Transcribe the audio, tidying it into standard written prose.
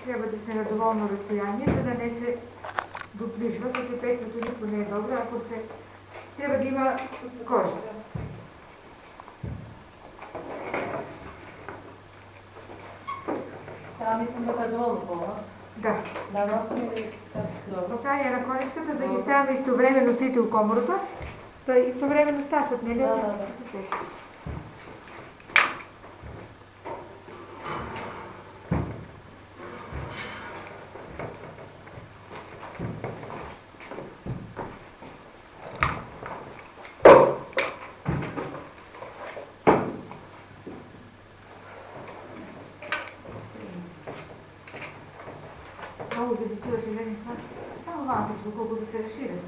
трябва да се на доволно разстояние, за да не се доближва, като песното никога не е добро, ако се... Трябва да има кожа. Сега мислим дека е доволно пълна. Да. Да носим или... Поставя на конечката, да ги ставаме истовременно сите у комората, да истовременно стасат, не ли? Да. Много да закриваш елени това. Само малко, колко да се разширят.